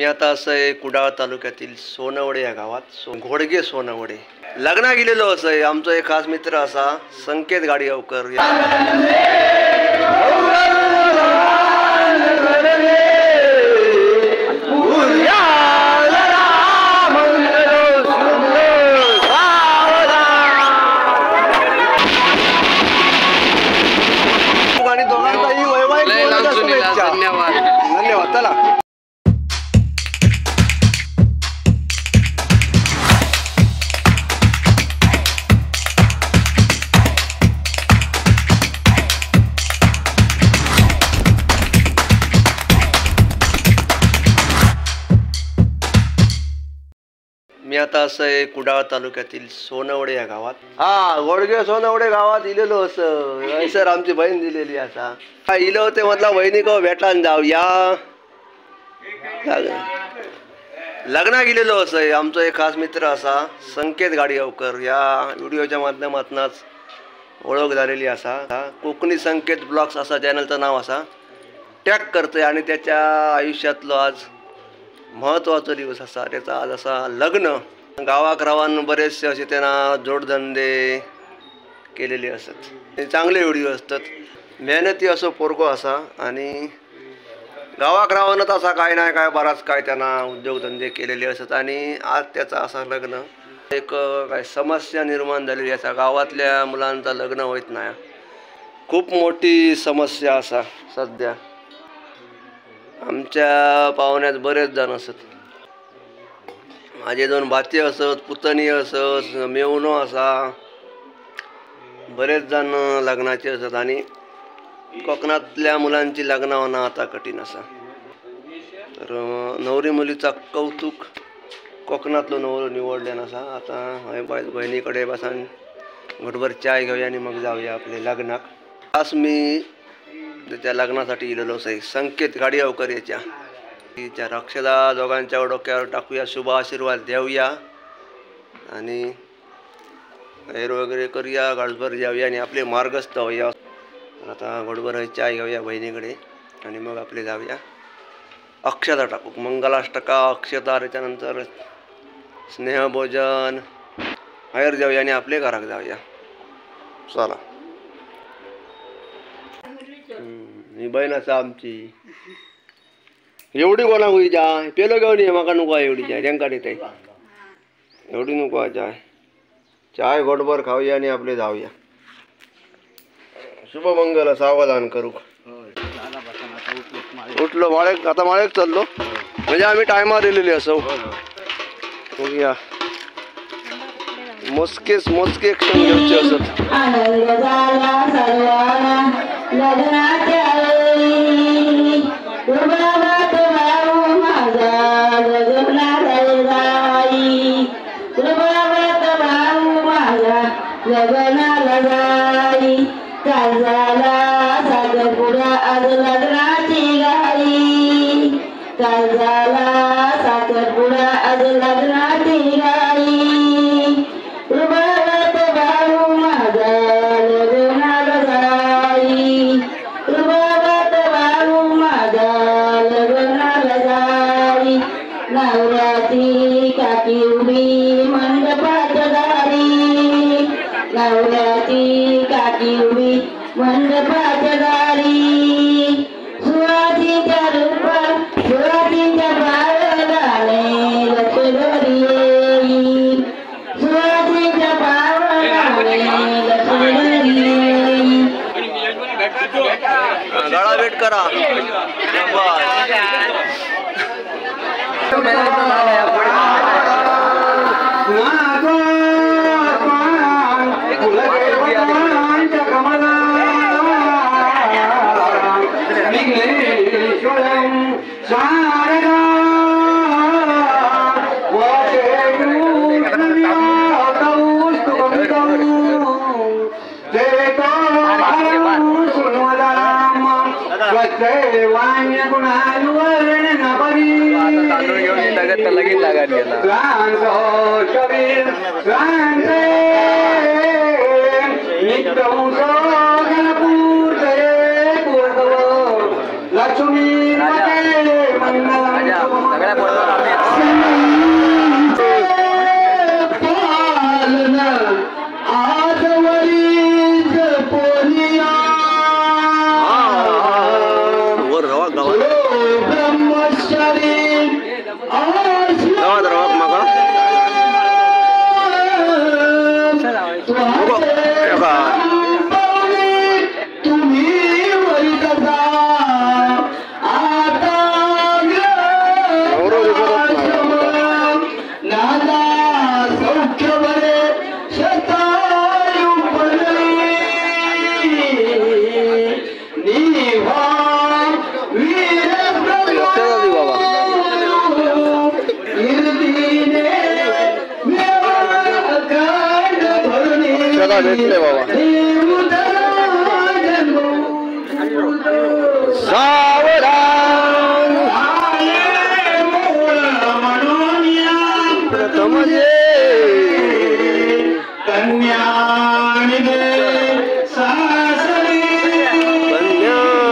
मी आता असं कुडाळ तालुक्यातील सोनवडे या गावात घोडगे सोनवडे लग्ना गेलेलो असं आमचा एक खास मित्र असा संकेत गाडीगावकर आणि दोघांचाही वैवाहिक शुभेच्छा. धन्यवाद. चला मी आता असं कुडाळ तालुक्यातील सोनवडे या गावात घोडगे सोनवडे गावात इलेलो असं सर आमची बहीण दिलेली असा इलो होते म्हटलं बहिणी को भेटान जाऊ या लग्ना गेलेलो असं आमचा एक खास मित्र असा संकेत गाडीगावकर या व्हिडिओच्या माध्यमातूनच ओळख झालेली असा कोकणी संकेत ब्लॉग्स असा चॅनलचं नाव असा टॅग करतोय आणि त्याच्या आयुष्यातलं आज महत्त्वाचा दिवस असा त्याचा आज असा लग्न गावाकरावान बरेचसे असे त्यांना जोडधंदे केलेले असतात चांगले व्हिडिओ असतात मेहनती असो पोरगो असा आणि गावाकरावानं तसा काय नाही काय बराच काय त्यांना उद्योगधंदे केलेले असतात आणि आज त्याचा असा लग्न एक काय समस्या निर्माण झालेली असा गावातल्या मुलांचा लग्न होत नाही खूप मोठी समस्या असा सध्या आमच्या पाहुण्यात बरेच जण असत माझे दोन भाते असत पुतणी असत मेवणो असा बरेच जण लग्नाचे असत आणि कोकणातल्या मुलांची लग्न होणं आता कठीण असा तर नवरी मुलीचा कौतुक कोकणातलं नवरो निवडले नसा आता बहिणीकडे बसान घटभर चाय घेऊया आणि मग जाऊया आपले लग्नाक आज मी त्याच्या लग्नासाठी गेलेलो आहे संकेत गाडीगावकर याच्या तिच्या रक्षदा दोघांच्या डोक्यावर टाकूया शुभ आशीर्वाद देऊया आणि हेर वगैरे करूया गाडभर जाऊया आणि आपले मार्गस्थ होऊया आता घोडभर चाय घेऊया बहिणीकडे आणि मग आपले जाऊया अक्षता टाकू मंगलाष्टका अक्षता त्याच्यानंतर स्नेहभोजन बाहेर जाऊया आणि आपले घरात जाऊया चला ही बहीण असा आमची एवढी कोणा होई जाय पेलो घेऊन ये म्हाका नको एवढी चाय त्यांका देते एवढी नको चाय चाय घोटभर खाऊया आणि आपले जाऊया शुभमंगल सावधान करू उठलो माळेक आता माळेक चाललो म्हणजे आम्ही टायमार दिलेली असो बघूया मोजके क्षण घ्यायचे असत गाळा वेट करा लक्ष्मी भेटले बाबा सावधान प्रथम कन्या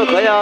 खया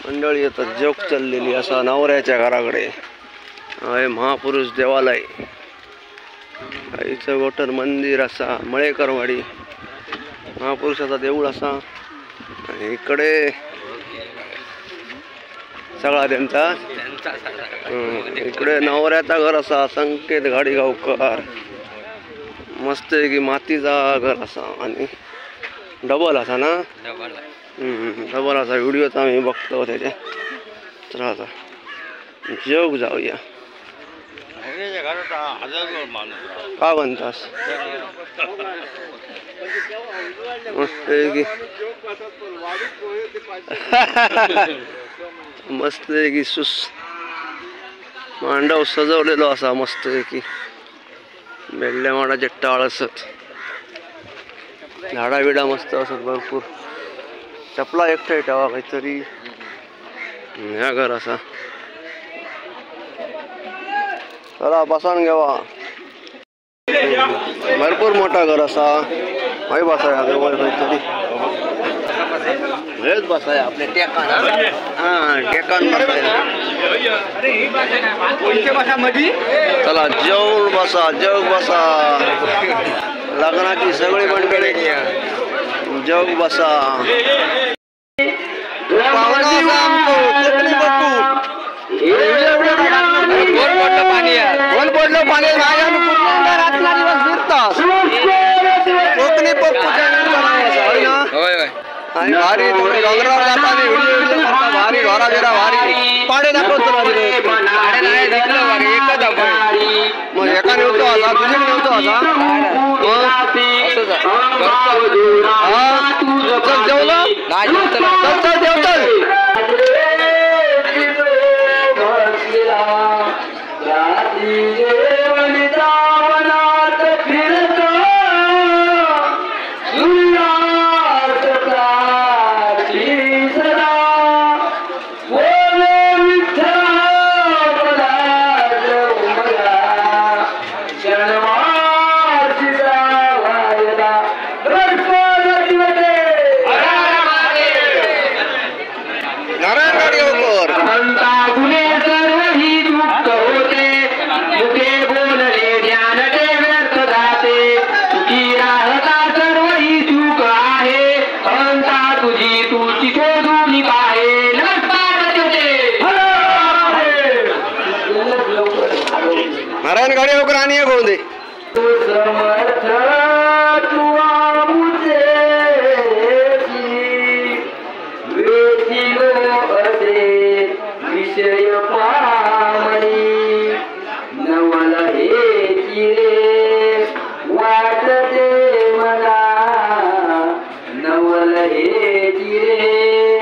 मंडळी आता जोक चाललेली असा नवऱ्याच्या घराकडे आहे महापुरुष देवालय आईचं गोटर मंदिर असा मळेकरवाडी महापुरुषाचा देऊळ असा आणि इकडे सगळा त्यांचा इकडे नवऱ्याचा घर असा संकेत गाडीगावकर मस्त आहे की मातीचा घर असा आणि डबल असा ना डबल असा व्हिडिओचा आम्ही बघतो त्याच्या तर आता जोग जाऊया का म्हणतास मस्त आहे की मस्त आहे की मांडव सजवलेलो असा मस्त की बेल्ल्या माडाचे टाळ असत, झाडा बिडा मस्त असत भरपूर. चपला एकटे ठेवा काहीतरी. ह्या घर असा, चला बसान घ्यावा. भरपूर मोठा घर असा. हय बसाय जवळ काहीतरी हेच बसाय आपले टेकान. हा टेकान बसाय. चला जेवण बसा, जेव बसा. लग्नाची सगळी मंडळी जेव बसा. पाहुणा असा आमचो कोकणी बट्टू. गोल पडलं पाणी माझ्या रात्र दिवस फिरतास. कोकणी पप्पूच्या आणि भारी थोडी डोंगरावर जाताना व्हिडिओ करता भारी ढोरा बिरा भारी पाडे दाखवतो. मग एका नेवतो असा तुझे नेवतो असा. चल जेवलं चल चल जेवतल. नारायण गाडी होकर आणि एक होऊन दे. विषय पामणी नवल हे चिरे वाटते मला. नवल हे चिरे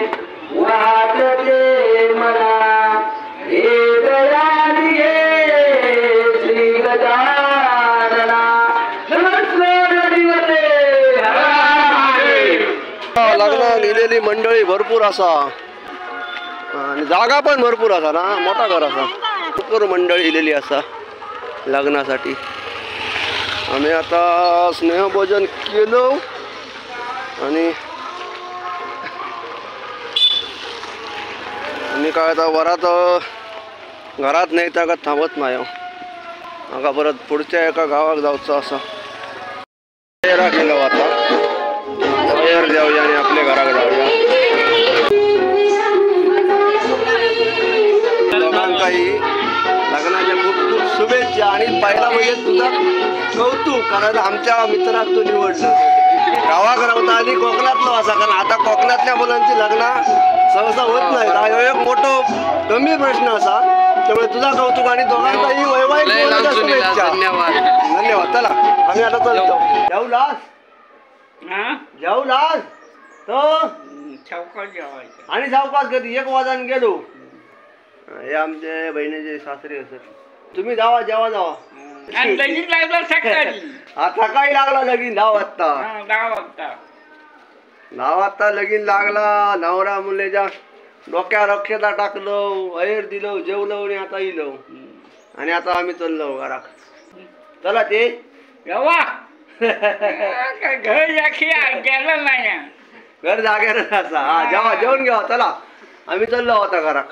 वाटते मला. हे लग्न लिहिलेली मंडळी भरपूर असा आणि जागा पण भरपूर असा ना. मोठा घर असा. भरपूर मंडळी लिहिलेली असा लग्नासाठी. आम्ही आता स्नेहभोजन केलो आणि काय आता वरात घरात नाही तर थांबत नाही. आता परत पुढच्या एका गावात जाऊचं असा तयार केलं. आता तयार जाऊया आणि आपल्या घराकडे जाऊया. दोघांकाही लग्नाच्या खूप खूप शुभेच्छा. आणि पहिला म्हणजे तुझं कौतुक, कारण आमच्या मित्रात तू निवडलं. गावाकडे होता आधी कोकणातलं असा, कारण आता कोकणातल्या मुलांची लग्न सहसा होत नाही. हा एक मोठा गंभीर प्रश्न असा. त्यामुळे तुझा कौतुक आणि दोघांचाही वैवाहिक शुभेच्छा. धन्यवाद. चला आम्ही आता चलतो. जेवलास जेवलास तो आणि सावकाश कधी 1 वाजून गेलो. हे आमचे बहिणीचे सासरे असत. तुम्ही जावा जेवा जावा. सकाळी लागला लगीन 10 वाजता. 10 वाजता लगीन लागला. नवरा मुलीच्या डोक्यावर अक्षता टाकलो, अहेर दिलो, जेवलो आणि आता इलो. आणि आता आम्ही चाललो घरात. चला ते घर जागे असा. हा जेवा जेवण घ्यावा. चला आम्ही चाललो आता घरात.